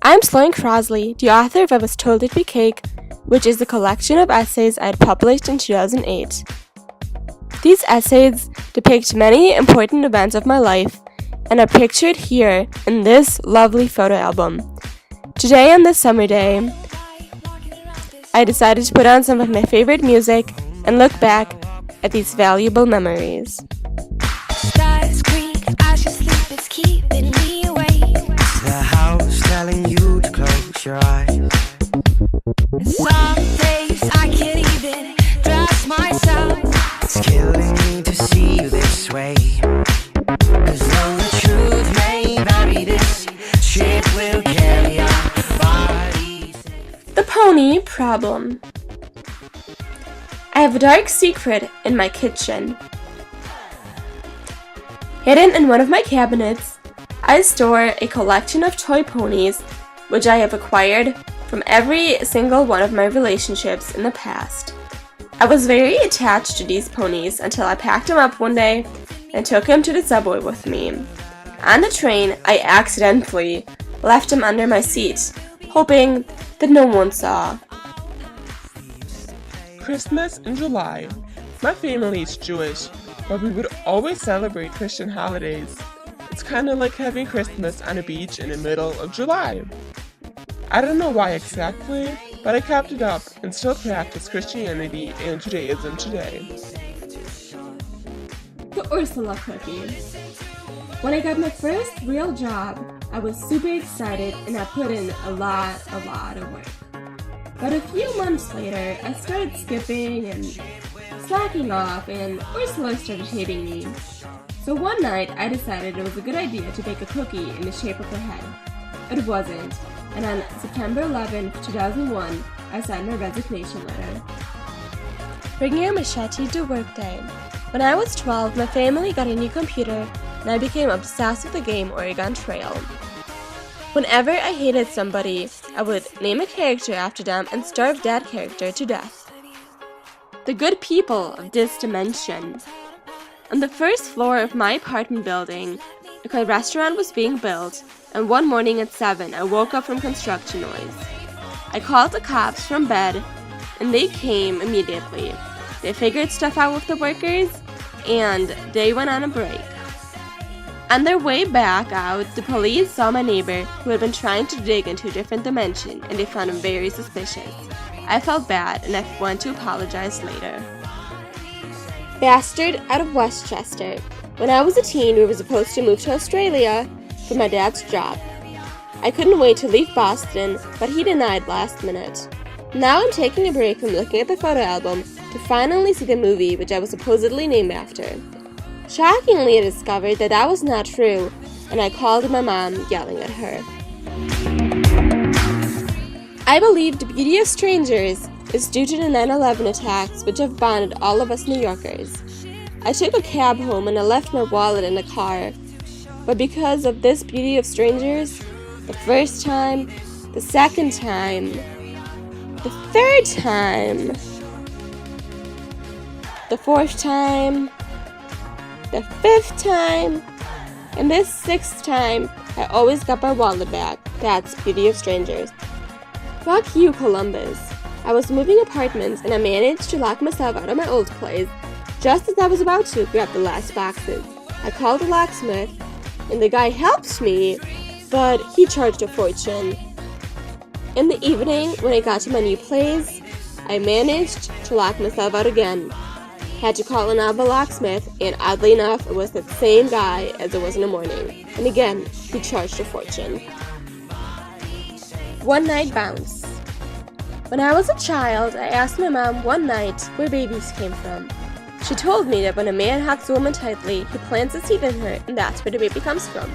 I'm Sloane Crosley, the author of I Was Told It'd Be Cake, which is a collection of essays I had published in 2008. These essays depict many important events of my life and are pictured here in this lovely photo album. Today on this summer day, I decided to put on some of my favorite music and look back at these valuable memories. Stars creak, I should sleep, it's keeping me awake. The house telling you to close your eyes. Some days I can't even dress myself. It's killing me to see you this way. 'Cause though the truth may vary, this ship will carry our bodies. The pony problem. I have a dark secret in my kitchen. Hidden in one of my cabinets, I store a collection of toy ponies which I have acquired from every single one of my relationships in the past. I was very attached to these ponies until I packed them up one day and took them to the subway with me. On the train, I accidentally left them under my seat, hoping that no one saw. Christmas in July. My family is Jewish, but we would always celebrate Christian holidays. It's kind of like having Christmas on a beach in the middle of July. I don't know why exactly, but I kept it up and still practice Christianity and Judaism today. The Ursula cookie. When I got my first real job, I was super excited and I put in a lot of work. But a few months later, I started skipping and slacking off, and Ursula started hating me. So one night, I decided it was a good idea to bake a cookie in the shape of her head. It wasn't, and on September 11, 2001, I signed my resignation letter. Bringing a machete to work day. When I was 12, my family got a new computer, and I became obsessed with the game Oregon Trail. Whenever I hated somebody, I would name a character after them and starve that character to death. The good people of this dimension. On the first floor of my apartment building, a restaurant was being built, and one morning at 7, I woke up from construction noise. I called the cops from bed, and they came immediately. They figured stuff out with the workers, and they went on a break. On their way back out, the police saw my neighbor who had been trying to dig into a different dimension, and they found him very suspicious. I felt bad, and I went to apologize later. Bastard out of Westchester. When I was a teen, we were supposed to move to Australia for my dad's job. I couldn't wait to leave Boston, but he denied last minute. Now I'm taking a break from looking at the photo album to finally see the movie which I was supposedly named after. Shockingly, I discovered that that was not true, and I called my mom, yelling at her. I believe the beauty of strangers is due to the 9/11 attacks which have bonded all of us New Yorkers. I took a cab home and I left my wallet in the car, but because of this beauty of strangers, the first time, the second time, the third time, the fourth time, the fifth time, and this sixth time, I always got my wallet back. That's beauty of strangers. Fuck you, Columbus. I was moving apartments and I managed to lock myself out of my old place just as I was about to grab the last boxes. I called the locksmith and the guy helped me, but he charged a fortune. In the evening, when I got to my new place, I managed to lock myself out again. Had to call another locksmith, and oddly enough, it was the same guy as it was in the morning. And again, he charged a fortune. One night bounce. When I was a child, I asked my mom one night where babies came from. She told me that when a man hugs a woman tightly, he plants a seed in her, and that's where the baby comes from.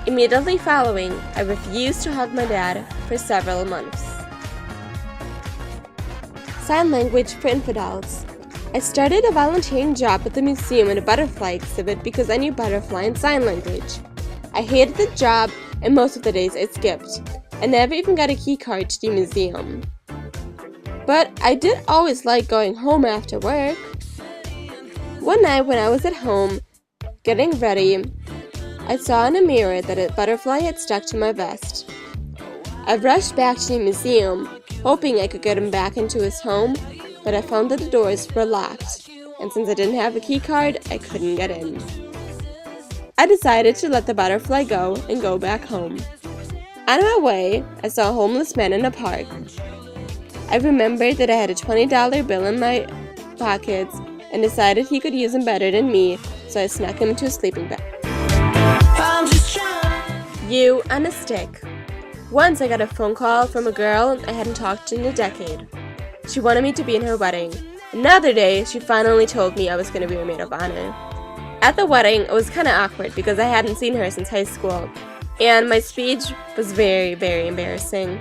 Immediately following, I refused to hug my dad for several months. Sign language for infidels. I started a volunteering job at the museum in a butterfly exhibit because I knew butterfly and sign language. I hated the job, and most of the days I skipped. I never even got a key card to the museum. But I did always like going home after work. One night when I was at home, getting ready, I saw in a mirror that a butterfly had stuck to my vest. I rushed back to the museum, hoping I could get him back into his home, but I found that the doors were locked, and since I didn't have a key card, I couldn't get in. I decided to let the butterfly go and go back home. On my way, I saw a homeless man in a park. I remembered that I had a $20 bill in my pockets and decided he could use them better than me, so I snuck him into a sleeping bag. You on a stick. Once I got a phone call from a girl I hadn't talked to in a decade. She wanted me to be in her wedding. Another day, she finally told me I was going to be her maid of honor. At the wedding, it was kind of awkward because I hadn't seen her since high school, and my speech was very, very embarrassing.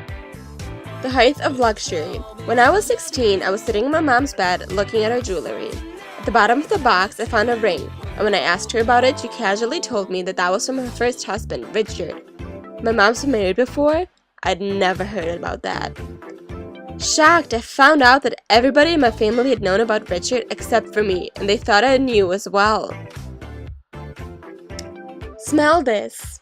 The height of luxury. When I was 16, I was sitting in my mom's bed looking at her jewelry. At the bottom of the box, I found a ring, and when I asked her about it, she casually told me that was from her first husband, Richard. My mom's been married before? I'd never heard about that. Shocked, I found out that everybody in my family had known about Richard except for me, and they thought I knew as well. Smell this.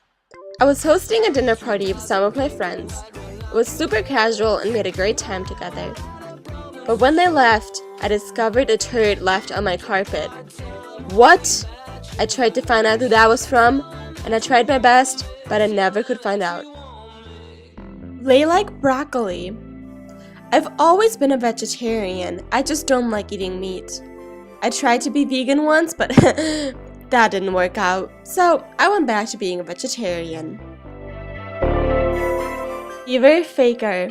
I was hosting a dinner party with some of my friends. It was super casual and we had a great time together. But when they left, I discovered a turd left on my carpet. What? I tried to find out who that was from, and I tried my best, but I never could find out. Lay like broccoli. I've always been a vegetarian. I just don't like eating meat. I tried to be vegan once, but that didn't work out. So I went back to being a vegetarian. Fever faker.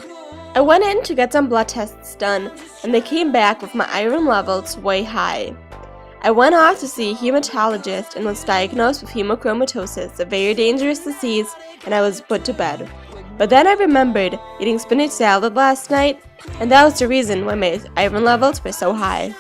I went in to get some blood tests done, and they came back with my iron levels way high. I went off to see a hematologist and was diagnosed with hemochromatosis, a very dangerous disease, and I was put to bed. But then I remembered eating spinach salad last night, and that was the reason why my iron levels were so high.